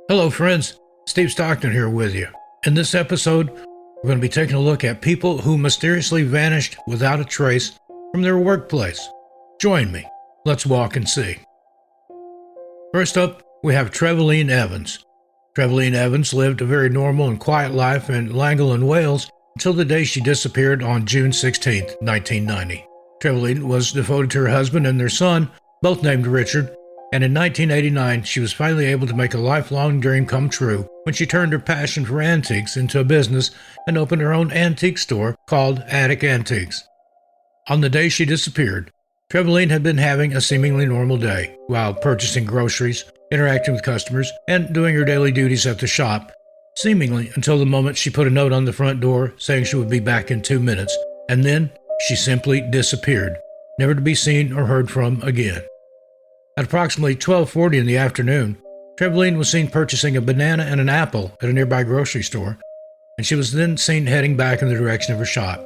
Hello friends, Steve Stockton here with you. In this episode, we're going to be taking a look at people who mysteriously vanished without a trace from their workplace. Join me. Let's walk and see. First up, we have Tracey Evans. Tracey Evans lived a very normal and quiet life in Llangollen, Wales until the day she disappeared on June 16, 1990. Tracey was devoted to her husband and their son, both named Richard, and in 1989 she was finally able to make a lifelong dream come true when she turned her passion for antiques into a business and opened her own antique store called Attic Antiques. On the day she disappeared, Tracey had been having a seemingly normal day while purchasing groceries, interacting with customers, and doing her daily duties at the shop, seemingly until the moment she put a note on the front door saying she would be back in 2 minutes, and then she simply disappeared, never to be seen or heard from again. At approximately 12:40 in the afternoon, Tracey was seen purchasing a banana and an apple at a nearby grocery store, and she was then seen heading back in the direction of her shop.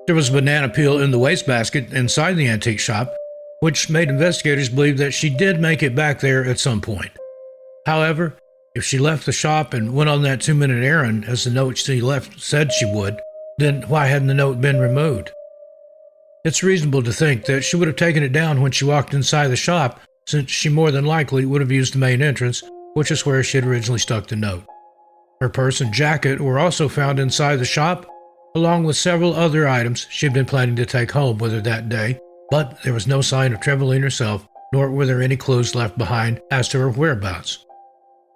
There was a banana peel in the wastebasket inside the antique shop, which made investigators believe that she did make it back there at some point. However, if she left the shop and went on that 2-minute errand as the note she left said she would, then why hadn't the note been removed? It's reasonable to think that she would have taken it down when she walked inside the shop, since she more than likely would have used the main entrance, which is where she had originally stuck the note. Her purse and jacket were also found inside the shop, along with several other items she had been planning to take home with her that day, but there was no sign of Tracey herself, nor were there any clues left behind as to her whereabouts.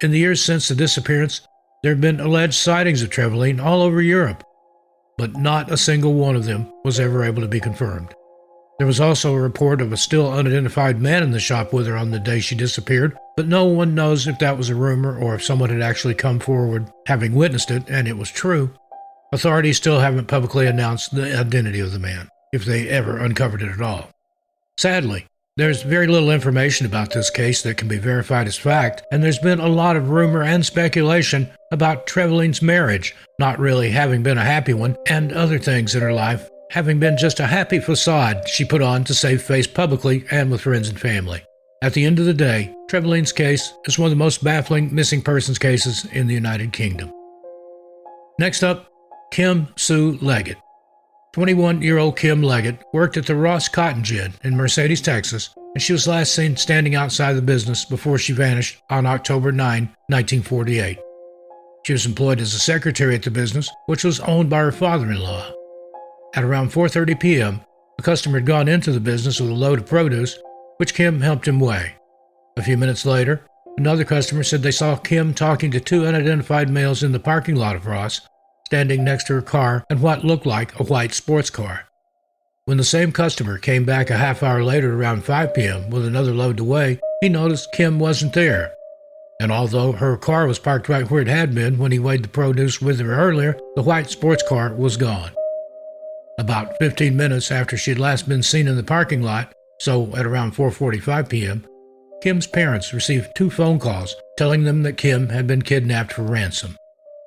In the years since the disappearance, there have been alleged sightings of Tracey all over Europe, but not a single one of them was ever able to be confirmed. There was also a report of a still unidentified man in the shop with her on the day she disappeared, but no one knows if that was a rumor or if someone had actually come forward having witnessed it and it was true. Authorities still haven't publicly announced the identity of the man, if they ever uncovered it at all. Sadly, there's very little information about this case that can be verified as fact, and there's been a lot of rumor and speculation about Tracey's marriage not really having been a happy one, and other things in her life having been just a happy facade she put on to save face publicly and with friends and family. At the end of the day, Tracey's case is one of the most baffling missing persons cases in the United Kingdom. Next up, Kim Sue Leggett. 21-year-old Kim Leggett worked at the Ross Cotton Gin in Mercedes, Texas, and she was last seen standing outside the business before she vanished on October 9, 1948. She was employed as a secretary at the business, which was owned by her father-in-law. At around 4:30 p.m., a customer had gone into the business with a load of produce, which Kim helped him weigh. A few minutes later, another customer said they saw Kim talking to two unidentified males in the parking lot of Ross, standing next to her car and what looked like a white sports car. When the same customer came back a half hour later around 5 p.m. with another load to weigh, he noticed Kim wasn't there. And although her car was parked right where it had been when he weighed the produce with her earlier, the white sports car was gone. About 15 minutes after she had last been seen in the parking lot, so at around 4:45 p.m., Kim's parents received 2 phone calls telling them that Kim had been kidnapped for ransom.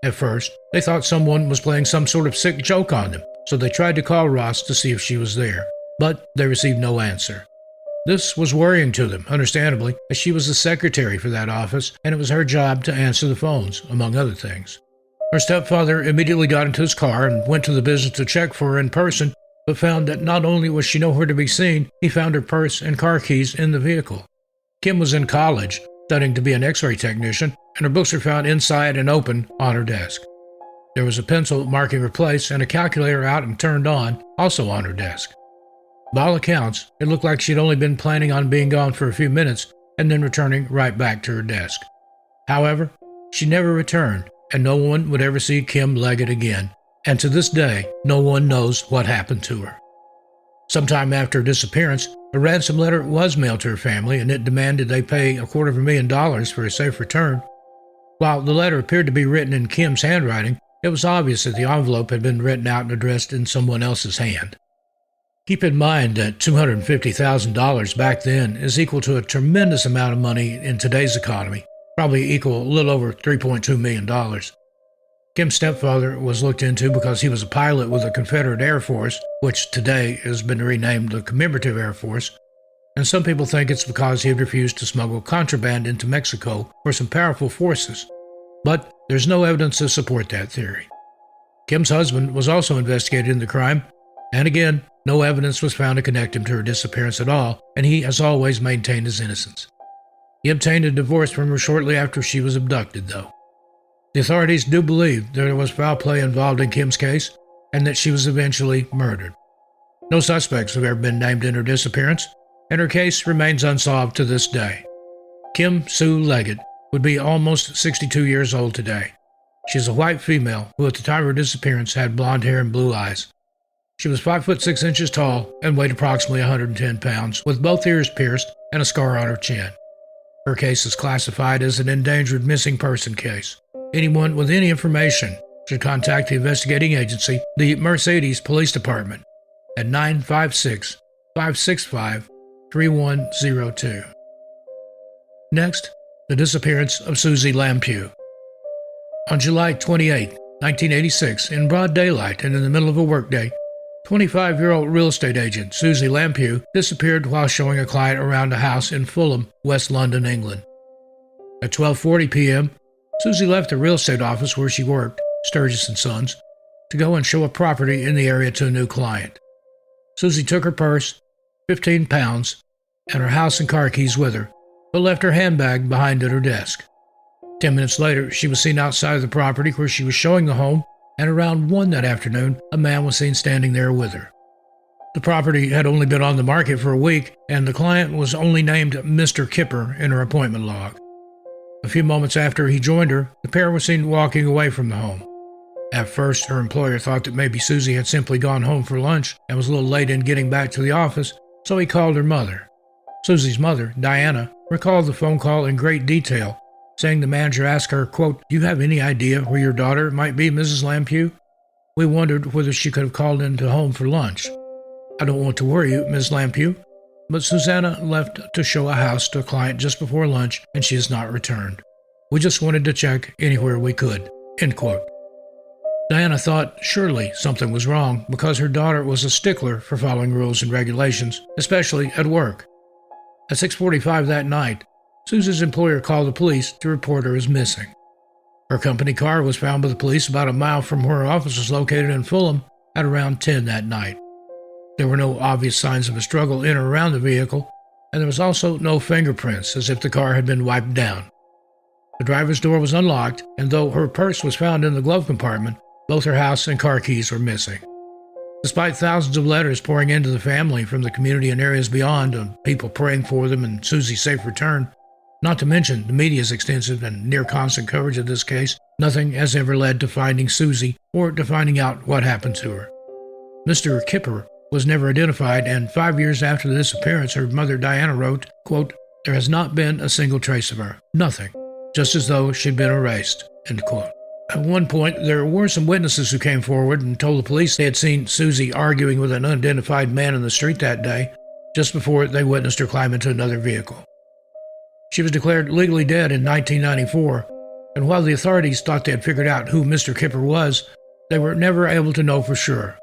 At first, they thought someone was playing some sort of sick joke on them, so they tried to call Ross to see if she was there, but they received no answer. This was worrying to them, understandably, as she was the secretary for that office, and it was her job to answer the phones, among other things. Her stepfather immediately got into his car and went to the business to check for her in person, but found that not only was she nowhere to be seen, he found her purse and car keys in the vehicle. Kim was in college, studying to be an x-ray technician, and her books were found inside and open on her desk. There was a pencil marking her place and a calculator out and turned on, also on her desk. By all accounts, it looked like she'd only been planning on being gone for a few minutes and then returning right back to her desk. However, she never returned, and no one would ever see Kim Leggett again, and to this day, no one knows what happened to her. Sometime after her disappearance, a ransom letter was mailed to her family, and it demanded they pay $250,000 for a safe return. While the letter appeared to be written in Kim's handwriting, it was obvious that the envelope had been written out and addressed in someone else's hand. Keep in mind that $250,000 back then is equal to a tremendous amount of money in today's economy, probably equal a little over $3.2 million. Kim's stepfather was looked into because he was a pilot with the Confederate Air Force, which today has been renamed the Commemorative Air Force, and some people think it's because he had refused to smuggle contraband into Mexico for some powerful forces. But there's no evidence to support that theory. Kim's husband was also investigated in the crime, and again, no evidence was found to connect him to her disappearance at all, and he has always maintained his innocence. He obtained a divorce from her shortly after she was abducted, though. The authorities do believe there was foul play involved in Kim's case, and that she was eventually murdered. No suspects have ever been named in her disappearance, and her case remains unsolved to this day. Kim Sue Leggett would be almost 62 years old today. She is a white female who at the time of her disappearance had blonde hair and blue eyes. She was 5 foot 6 inches tall and weighed approximately 110 pounds, with both ears pierced and a scar on her chin. Her case is classified as an endangered missing person case. Anyone with any information should contact the investigating agency, the Mercedes Police Department, at 956-565-3102. Next, the disappearance of Susie Lampu. On July 28, 1986, in broad daylight and in the middle of a workday, 25-year-old real estate agent Susie Lampu disappeared while showing a client around a house in Fulham, West London, England. At 12:40 p.m., Susie left the real estate office where she worked, Sturgis & Sons, to go and show a property in the area to a new client. Susie took her purse, 15 pounds, and her house and car keys with her, but left her handbag behind at her desk. 10 minutes later, she was seen outside of the property where she was showing the home, and around 1 that afternoon, a man was seen standing there with her. The property had only been on the market for a week, and the client was only named Mr. Kipper in her appointment log. A few moments after he joined her, the pair were seen walking away from the home. At first, her employer thought that maybe Susie had simply gone home for lunch and was a little late in getting back to the office, so he called her mother. Susie's mother, Diana, recalled the phone call in great detail, saying the manager asked her, quote, "Do you have any idea where your daughter might be, Mrs. Lampu? We wondered whether she could have called into home for lunch. I don't want to worry you, Ms. Lampu, but Susanna left to show a house to a client just before lunch, and she has not returned. We just wanted to check anywhere we could." End quote. Diana thought surely something was wrong because her daughter was a stickler for following rules and regulations, especially at work. At 6:45 that night, Susie's employer called the police to report her as missing. Her company car was found by the police about a mile from where her office was located in Fulham at around 10 that night. There were no obvious signs of a struggle in or around the vehicle, and there was also no fingerprints, as if the car had been wiped down. The driver's door was unlocked, and though her purse was found in the glove compartment, both her house and car keys were missing. Despite thousands of letters pouring into the family from the community and areas beyond, of people praying for them and Susie's safe return, not to mention the media's extensive and near-constant coverage of this case, nothing has ever led to finding Susie or to finding out what happened to her. Mr. Kipper was never identified, and 5 years after the disappearance, her mother Diana wrote, quote, "There has not been a single trace of her. Nothing. Just as though she'd been erased." End quote. At one point, there were some witnesses who came forward and told the police they had seen Susie arguing with an unidentified man in the street that day, just before they witnessed her climb into another vehicle. She was declared legally dead in 1994, and while the authorities thought they had figured out who Mr. Kipper was, they were never able to know for sure.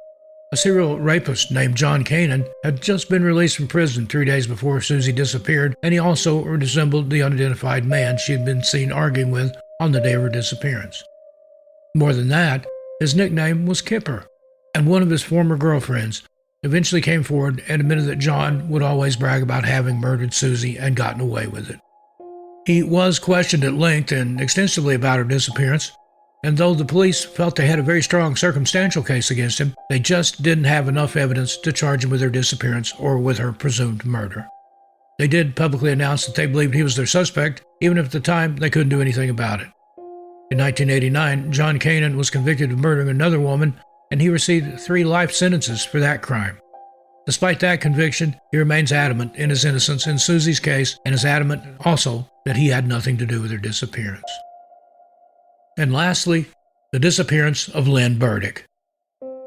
A serial rapist named John Canaan had just been released from prison 3 days before Susie disappeared, and he also resembled the unidentified man she had been seen arguing with on the day of her disappearance. More than that, his nickname was Kipper, and one of his former girlfriends eventually came forward and admitted that John would always brag about having murdered Susie and gotten away with it. He was questioned at length and extensively about her disappearance, and though the police felt they had a very strong circumstantial case against him, they just didn't have enough evidence to charge him with her disappearance or with her presumed murder. They did publicly announce that they believed he was their suspect, even if at the time they couldn't do anything about it. In 1989, John Canaan was convicted of murdering another woman, and he received 3 life sentences for that crime. Despite that conviction, he remains adamant in his innocence in Susie's case, and is adamant also that he had nothing to do with her disappearance. And lastly, the disappearance of Lyn Behrick.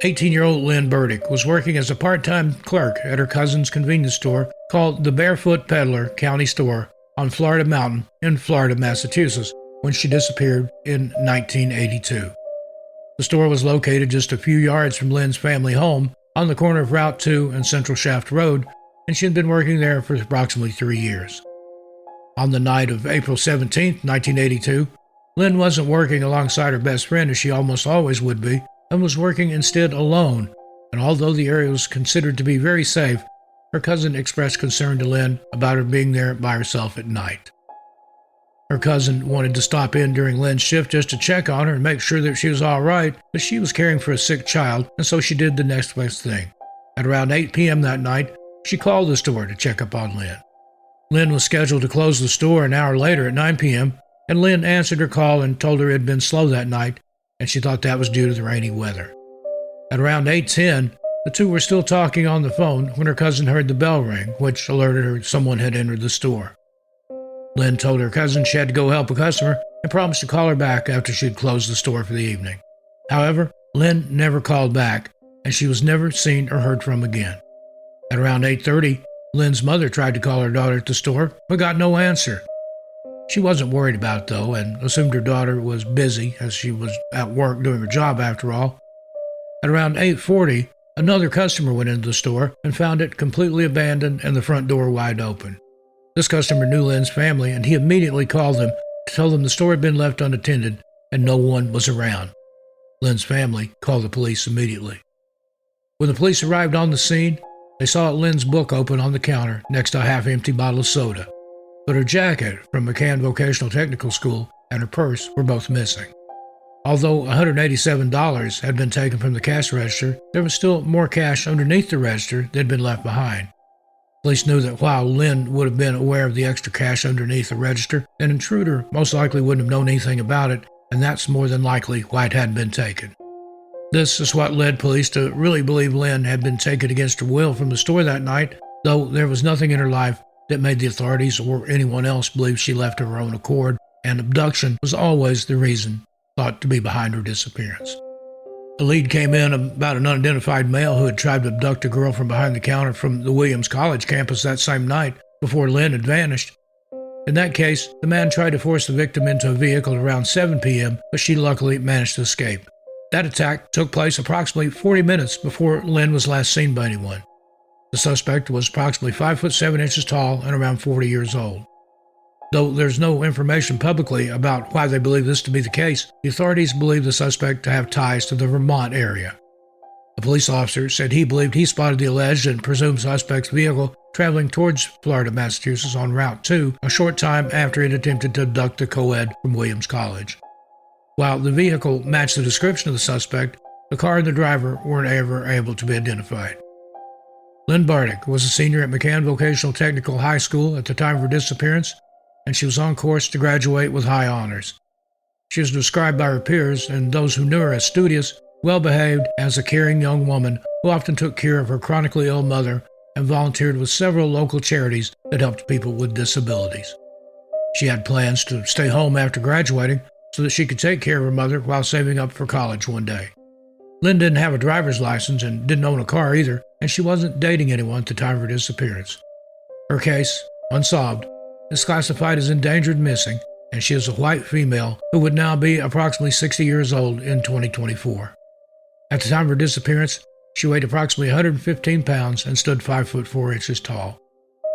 18-year-old Lyn Behrick was working as a part-time clerk at her cousin's convenience store called the Barefoot Peddler County Store on Florida Mountain in Florida, Massachusetts, when she disappeared in 1982. The store was located just a few yards from Lyn's family home on the corner of Route 2 and Central Shaft Road, and she had been working there for approximately 3 years. On the night of April 17, 1982, Lyn wasn't working alongside her best friend as she almost always would be, and was working instead alone, and although the area was considered to be very safe, her cousin expressed concern to Lyn about her being there by herself at night. Her cousin wanted to stop in during Lyn's shift just to check on her and make sure that she was all right, but she was caring for a sick child, and so she did the next best thing. At around 8 p.m. that night, she called the store to check up on Lyn. Lyn was scheduled to close the store an hour later at 9 p.m., and Lyn answered her call and told her it had been slow that night, and she thought that was due to the rainy weather. At around 8:10, the two were still talking on the phone when her cousin heard the bell ring, which alerted her someone had entered the store. Lyn told her cousin she had to go help a customer and promised to call her back after she had closed the store for the evening. However, Lyn never called back, and she was never seen or heard from again. At around 8:30, Lyn's mother tried to call her daughter at the store, but got no answer. She wasn't worried about it, though, and assumed her daughter was busy as she was at work doing her job after all. At around 8:40, another customer went into the store and found it completely abandoned and the front door wide open. This customer knew Lyn's family, and he immediately called them to tell them the store had been left unattended and no one was around. Lyn's family called the police immediately. When the police arrived on the scene, they saw Lyn's book open on the counter next to a half-empty bottle of soda, but her jacket from McCann Vocational Technical School and her purse were both missing. Although $187 had been taken from the cash register, there was still more cash underneath the register that had been left behind. Police knew that while Lyn would have been aware of the extra cash underneath the register, an intruder most likely wouldn't have known anything about it, and that's more than likely why it hadn't been taken. This is what led police to really believe Lyn had been taken against her will from the store that night, though there was nothing in her life that made the authorities or anyone else believe she left of her own accord, and abduction was always the reason thought to be behind her disappearance. A lead came in about an unidentified male who had tried to abduct a girl from behind the counter from the Williams College campus that same night before Lyn had vanished. In that case, the man tried to force the victim into a vehicle around 7 p.m., but she luckily managed to escape. That attack took place approximately 40 minutes before Lyn was last seen by anyone. The suspect was approximately 5'7" tall and around 40 years old. Though there's no information publicly about why they believe this to be the case, the authorities believe the suspect to have ties to the Vermont area. A police officer said he believed he spotted the alleged and presumed suspect's vehicle traveling towards Florida, Massachusetts on Route 2 a short time after it attempted to abduct the co-ed from Williams College. While the vehicle matched the description of the suspect, the car and the driver weren't ever able to be identified. Lyn Behrick was a senior at McCann Vocational Technical High School at the time of her disappearance, and she was on course to graduate with high honors. She was described by her peers and those who knew her as studious, well-behaved, as a caring young woman who often took care of her chronically ill mother and volunteered with several local charities that helped people with disabilities. She had plans to stay home after graduating so that she could take care of her mother while saving up for college one day. Lyn didn't have a driver's license and didn't own a car either, and she wasn't dating anyone at the time of her disappearance. Her case, unsolved, is classified as endangered missing, and she is a white female who would now be approximately 60 years old in 2024. At the time of her disappearance, she weighed approximately 115 pounds and stood 5'4" tall.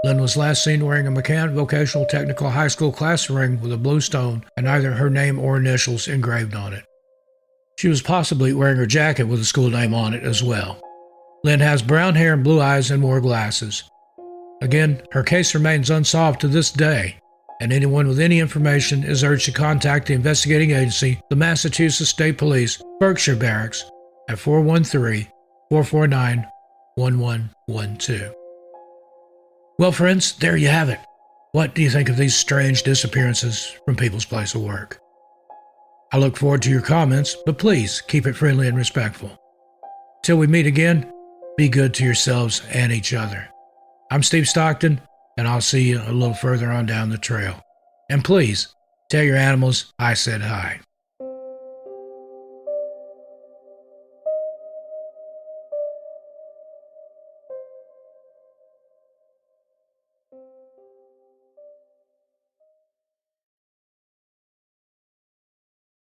Lyn was last seen wearing a McCann Vocational Technical High School class ring with a blue stone and either her name or initials engraved on it. She was possibly wearing her jacket with the school name on it as well. Lyn has brown hair and blue eyes and wore glasses. Again, her case remains unsolved to this day, and anyone with any information is urged to contact the investigating agency, the Massachusetts State Police, Berkshire Barracks, at 413-449-1112. Well, friends, there you have it. What do you think of these strange disappearances from people's place of work? I look forward to your comments, but please keep it friendly and respectful. Till we meet again, be good to yourselves and each other. I'm Steve Stockton, and I'll see you a little further on down the trail. And please, tell your animals I said hi.